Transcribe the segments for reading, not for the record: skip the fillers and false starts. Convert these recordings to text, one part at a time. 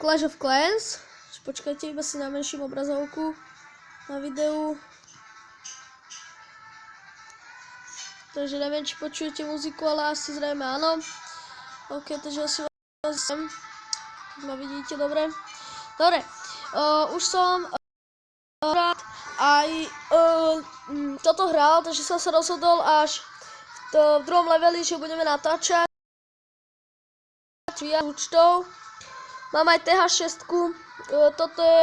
Clash of Clans. Počkajte, iba si namenším obrazovku na videu. Takže neviem, či počujete muziku, ale asi zrejme áno. OK, takže asi vás sem. Ma vidíte dobre. Dobre, už som rád aj toto hral, takže som sa rozhodol až v druhom leveli, že budeme natáčať účtov. Mám aj TH6, toto je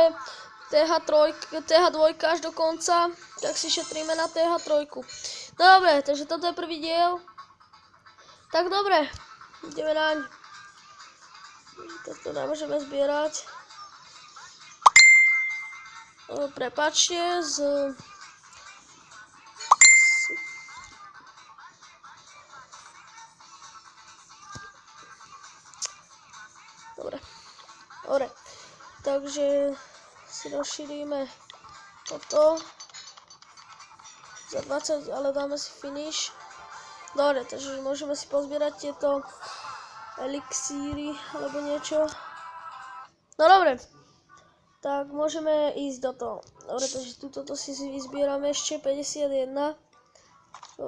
TH2 až do konca, tak si šetríme na TH3. No dobre, takže toto je prvý diel. Tak dobre, ideme naň. Toto nemôžeme zbierať. Prepáčte, Dobre, takže si rozšírime toto za 20, ale dáme si finish. Dobre, takže môžeme si pozbierať tieto elixíry alebo niečo. No dobre, tak môžeme ísť do toho. Dobre, takže túto si vyzbierame ešte 51.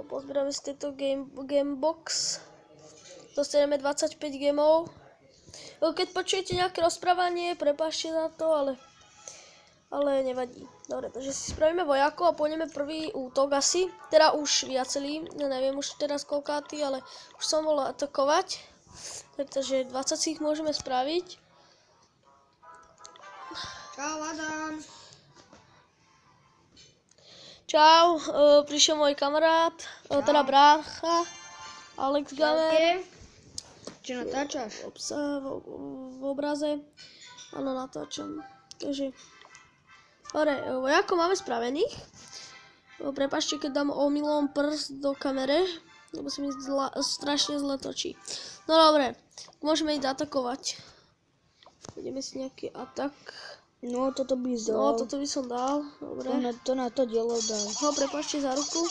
Pozbierame si tieto gamebox. Dostaneme 25 gemov. Keď počujete nejaké rozprávanie, prepáčte za to, ale nevadí. Dobre, takže si spravíme vojakov a pôjdeme prvý útok asi. Teda už viacelý, neviem už teraz koľkátý, ale už som bol atakovať. Takže 20 si ich môžeme spraviť. Čau, Adam. Čau, prišiel môj kamarát, teda brácha, Alex Gamer. Čo natáčaš? V obraze. Áno, natáčam. Takže, dobre, vojakov máme spravených. Prepáčte, keď dám omylom prst do kamere, lebo sa mi strašne zle točí. No dobre, môžeme ísť atakovať. Ideme si nejaký atak. No, toto by dal. No, toto by som dal, dobre. To na to dielo dal. No, prepáčte za ruku.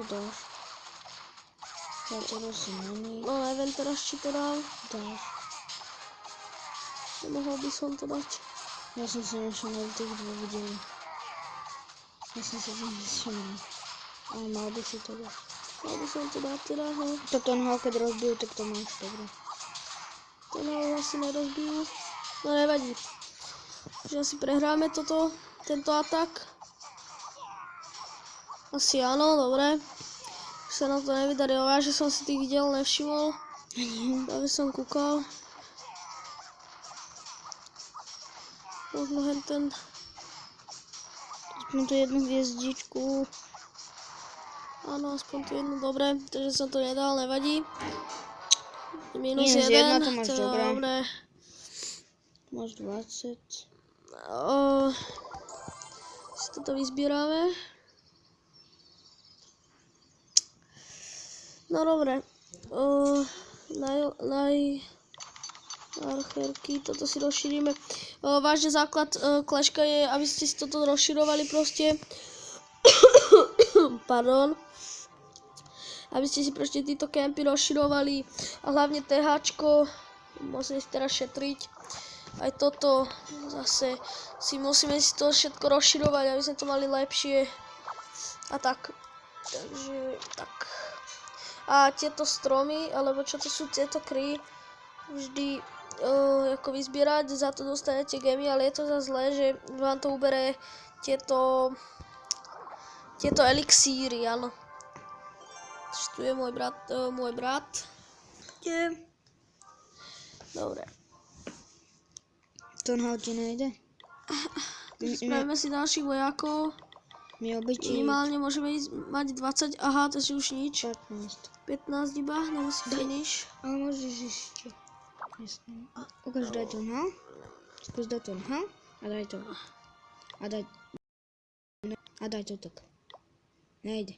To dáš. Ja teraz som není. No, neviem teraz, či to dám. Dáš. Nemohol by som to dať. Ja som si nevšimol tých dvoch videí. Ja som si to nevšimol. Ale mal by si to dať. Mal by som to dať teda, ho. Toto noho, keď rozbijú, tak to máš, dobre. To noho asi nerozbijú. No nevadí. Takže asi prehráme tento atak. Asi áno, dobre. Už sa nám to nevydarilo, že som si tých diel nevšimol. Aby som kúkal. Možno ten. Aspoň tu jednu hviezdičku. Áno, aspoň tu jednu, dobre. Takže som to nedal, nevadí. Minus Minus 1, jedna, to máš to dobré. Máš 20. Si toto vyzbierame. No dobre. Archerky, toto si rozšírime. Vážne základ Clashka je, aby ste si toto rozširovali proste. Pardon. Aby ste si proste títo kempy rozširovali. A hlavne THčko. Musíme si teraz šetriť. Aj toto zase musíme si to všetko rozširovať, aby sme to mali lepšie. A tak. Takže tak. A tieto stromy, alebo čo to sú tieto kry, vždy ako vyzbierať, za to dostanete gemy, ale je to za zlé, že vám to ubere tieto elixíry, áno. Tu je môj brat. Je. Dobre. To noho ti nejde? Spravíme si ďalších vojakov. Minimálne môžeme ísť mať 20, aha, to si už nič. 15 iba, nemusí finish. Ale môžeš ešte. Ukáž, daj to, no. Skús dať to, no. A daj to. A daj to tak. Nejde.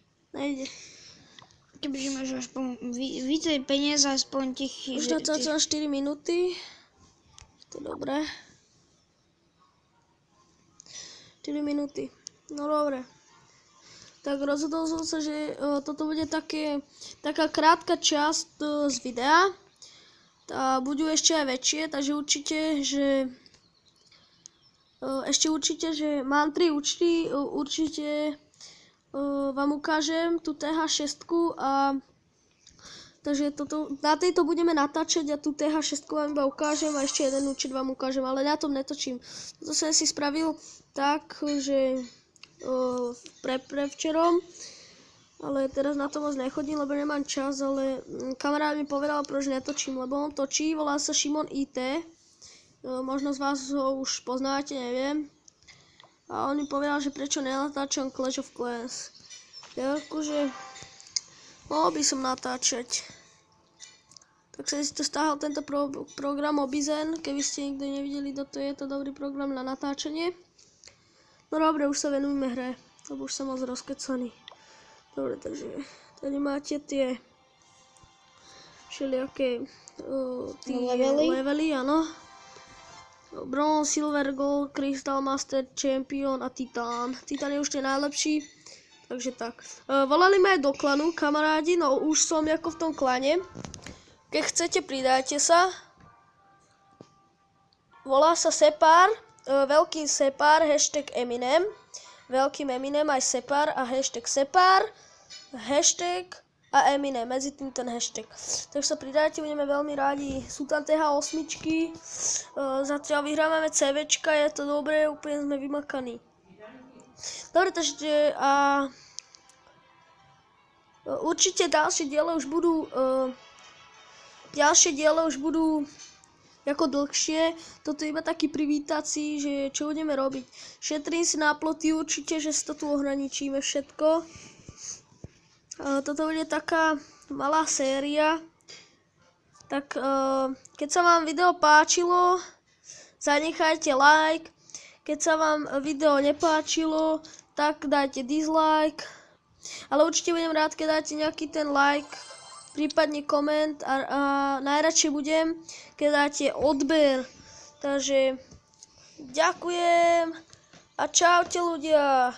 Kebyže máš aspoň vícej peniaz, aspoň tých... Už 24 minúty. To je dobré. 4 minúty. No dobre. Tak rozhodol som sa, že toto bude taká krátka časť z videa. a budú ešte aj väčšie, takže určite, že mám 3 účty, určite vám ukážem tú TH6 a takže na tejto budeme natáčať a tú TH6 vám iba ukážem a ešte jeden účet vám ukážem, ale na tom netočím. To som si spravil tak, že pre včerom, ale teraz na to moc nechodím, lebo nemám čas, ale kamarát mi povedal, prečo netočím, lebo on točí, volá sa Šimon IT, možno z vás ho už poznáte, neviem. A on mi povedal, že prečo nenatáčam Clash of Clans. Ja akože mohol by som natáčať. Tak som si to stáhal tento program Obizen, keby ste nikto nevideli, to je to dobrý program na natáčanie. No dobre, už sa venujme hre, lebo už som moc rozkecaný. Dobre, takže tady máte tie všelijaké levely, áno. Bronze, Silver, Gold, Crystal, Master, Champion a Titan. Titan je už ten najlepší, takže tak. Volali ma aj do klanu, kamarádi, no už som ako v tom klane. Keď chcete, pridajte sa. Volá sa Separ, veľký Separ, hashtag Eminem. Veľkým Eminem aj Separ a hashtag Separ, hashtag a Eminem, medzi tým ten hashtag. Takže sa pridajte, budeme veľmi rádi. Sú tam TH8, zatiaľ vyhrávame CVčka, je to dobré, úplne sme vymakaní. Dobre, takže určite ďalšie diele už budú ako dlhšie. Toto je iba taký privítací, že čo budeme robiť. Šetrím si na ploty určite, že si to tu ohraničíme všetko. Toto bude taká malá séria. Tak keď sa vám video páčilo, zanechajte like. Keď sa vám video nepáčilo, tak dajte dislike. Ale určite budem rád, keď dáte nejaký ten like, prípadne koment a najradšej budem, keď dáte odber. Takže ďakujem a čaute ľudia.